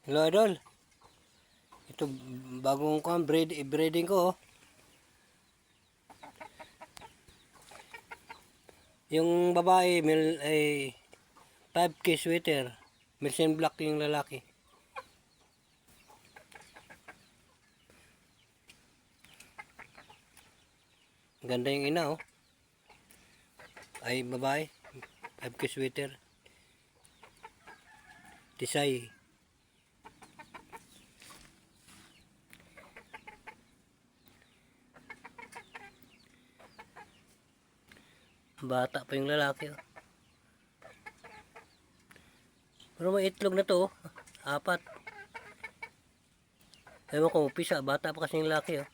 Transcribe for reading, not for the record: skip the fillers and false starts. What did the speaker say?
Hello idol. Ito bagong breeding ko oh. Yung babae ay 5K sweater. Milsen black yung lalaki. Ganda yung ina oh. Ay babae 5K sweater. Tisay. Bata pa yung lalaki oh. Pero may itlog na to oh. 4. Ewan ko, upisa, bata pa kasi yung lalaki oh.